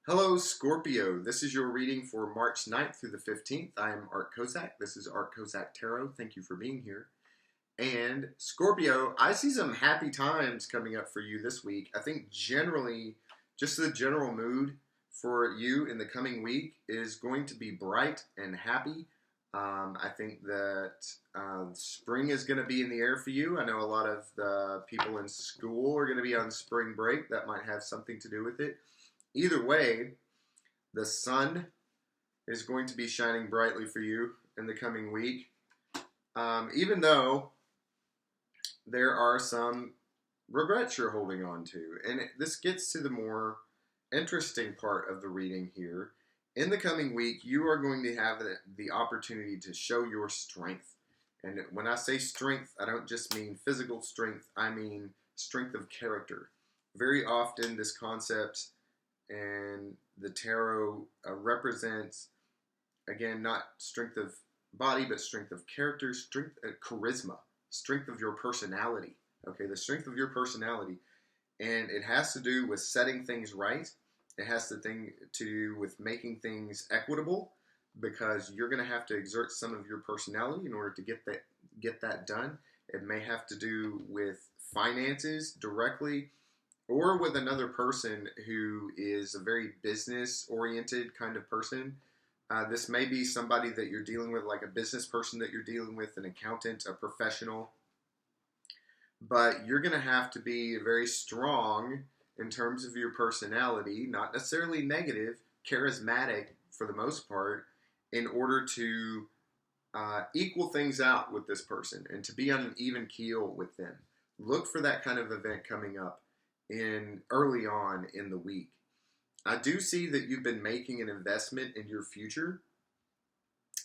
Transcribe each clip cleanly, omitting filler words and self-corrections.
Hello, Scorpio. This is your reading for March 9th through the 15th. I am Art Kozak. This is Art Kozak Tarot. Thank you for being here. And Scorpio, I see some happy times coming up for you this week. I think generally, just the general mood for you in the coming week is going to be bright and happy. I think that spring is going to be in the air for you. I know a lot of the people in school are going to be on spring break. That might have something to do with it. Either way, the sun is going to be shining brightly for you in the coming week. Even though there are some regrets you're holding on to. And this gets to the more interesting part of the reading here. In the coming week, you are going to have the opportunity to show your strength. And when I say strength, I don't just mean physical strength. I mean strength of character. Very often, this concept and the tarot represents, again, not strength of body, but strength of character, strength, charisma, strength of your personality. Okay, the strength of your personality. And it has to do with setting things right. It has to do with making things equitable, because you're going to have to exert some of your personality in order to get that done. It may have to do with finances directly, or with another person who is a very business-oriented kind of person. This may be somebody that you're dealing with, like a business person that you're dealing with, an accountant, a professional. But you're going to have to be very strong in terms of your personality, not necessarily negative, charismatic for the most part, in order to equal things out with this person and to be on an even keel with them. Look for that kind of event coming up early on in the week. I do see that you've been making an investment in your future.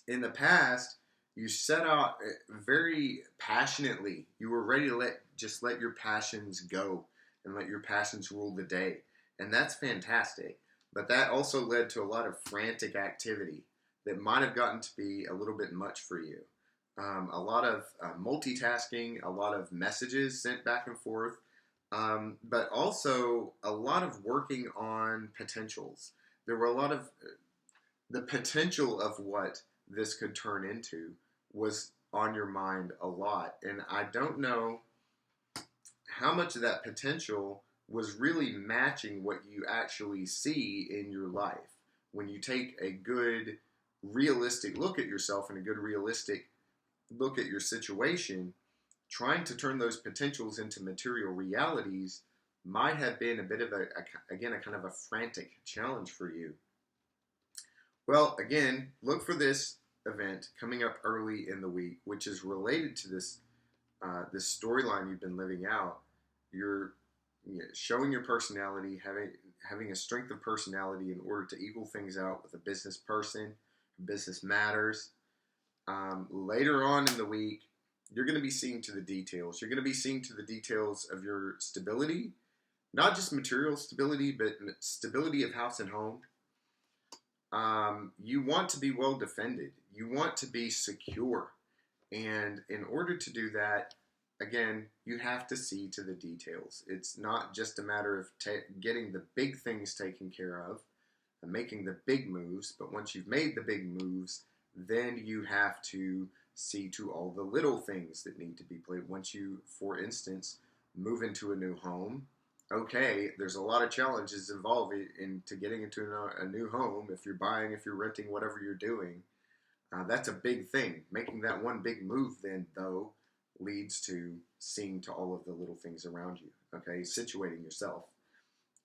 In the past, you set out very passionately. You were ready to let your passions go and let your passions rule the day. And that's fantastic. But that also led to a lot of frantic activity that might have gotten to be a little bit much for you. A lot of multitasking, a lot of messages sent back and forth. But also a lot of working on potentials. There were a lot of the potential of what this could turn into was on your mind a lot. And I don't know how much of that potential was really matching what you actually see in your life. When you take a good, realistic look at yourself and a good, realistic look at your situation, trying to turn those potentials into material realities might have been a bit of a kind of a frantic challenge for you. Well, again, look for this event coming up early in the week, which is related to this storyline you've been living out. You're showing your personality, having a strength of personality in order to equal things out with a business person, business matters. Later on in the week, you're going to be seeing to the details. You're going to be seeing to the details of your stability, not just material stability, but stability of house and home. You want to be well defended. You want to be secure. And in order to do that, again, you have to see to the details. It's not just a matter of getting the big things taken care of and making the big moves, but once you've made the big moves, then you have to see to all the little things that need to be played. Once you, for instance, move into a new home, okay, there's a lot of challenges involved into getting into a new home. If you're buying, if you're renting, whatever you're doing, that's a big thing. Making that one big move then, though, leads to seeing to all of the little things around you, okay? Situating yourself.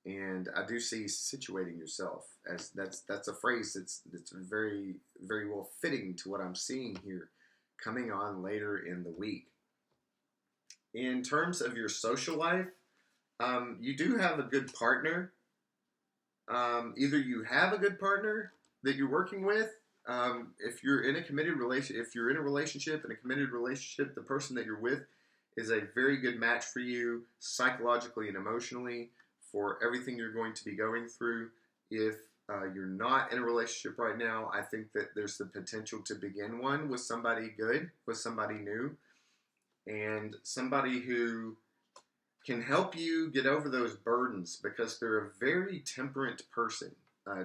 And I do see situating yourself as that's a phrase that's very, very well fitting to what I'm seeing here coming on later in the week. In terms of your social life, you do have a good partner. Either you have a good partner that you're working with. If you're in a committed relationship, if you're in a relationship, in a committed relationship, the person that you're with is a very good match for you psychologically and emotionally for everything you're going to be going through. If you're not in a relationship right now, I think that there's the potential to begin one with somebody good, with somebody new, and somebody who can help you get over those burdens, because they're a very temperate person.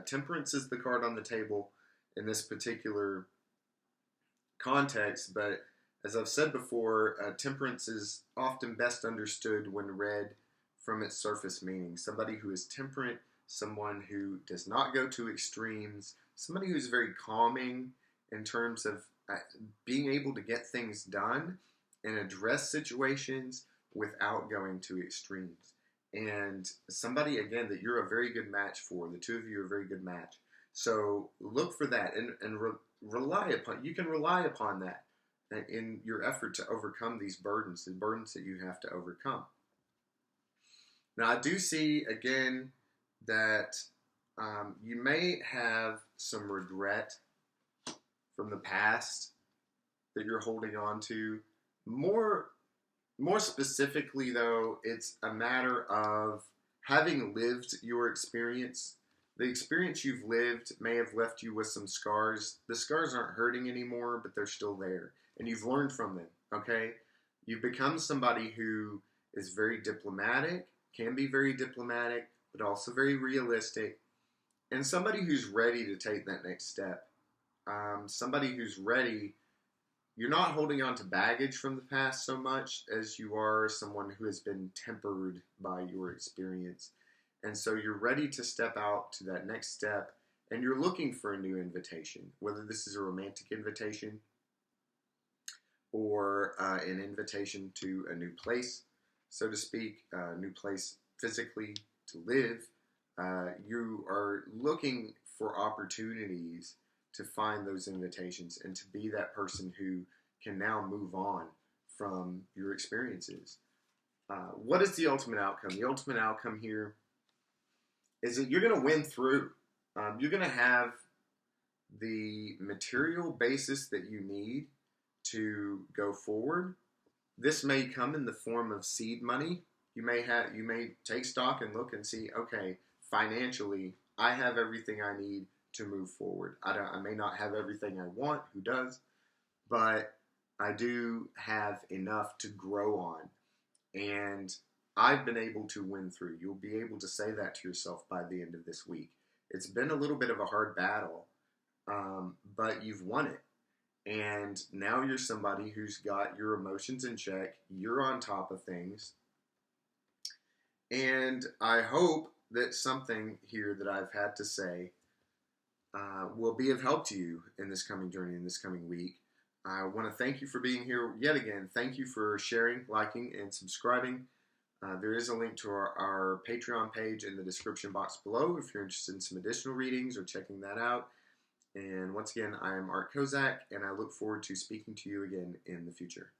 Temperance is the card on the table in this particular context, but as I've said before, temperance is often best understood when read from its surface meaning. Somebody who is temperate, someone who does not go to extremes, somebody who's very calming in terms of being able to get things done and address situations without going to extremes. And somebody, again, that you're a very good match for. The two of you are a very good match. So look for that and rely upon, you can rely upon that in your effort to overcome these burdens, the burdens that you have to overcome. Now, I do see, again, that you may have some regret from the past that you're holding on to. More specifically, though, it's a matter of having lived your experience. The experience you've lived may have left you with some scars. The scars aren't hurting anymore, but they're still there. And you've learned from them, okay? You've become somebody who is very diplomatic, can be very diplomatic, but also very realistic, and somebody who's ready to take that next step. Somebody who's ready. You're not holding on to baggage from the past so much as you are someone who has been tempered by your experience. And so you're ready to step out to that next step, and you're looking for a new invitation, whether this is a romantic invitation or an invitation to a new place, so to speak, a new place physically to live. You are looking for opportunities to find those invitations and to be that person who can now move on from your experiences. What is the ultimate outcome? The ultimate outcome here is that you're going to win through. You're going to have the material basis that you need to go forward. This may come in the form of seed money. You may take stock and look and see, okay, financially, I have everything I need to move forward. I may not have everything I want, who does, but I do have enough to grow on, and I've been able to win through. You'll be able to say that to yourself by the end of this week. It's been a little bit of a hard battle, but you've won it, and now you're somebody who's got your emotions in check. You're on top of things, and I hope that something here that I've had to say will be of help to you in this coming journey, in this coming week. I want to thank you for being here yet again. Thank you for sharing, liking, and subscribing. There is a link to our Patreon page in the description box below if you're interested in some additional readings or checking that out. And once again, I am Art Kozak, and I look forward to speaking to you again in the future.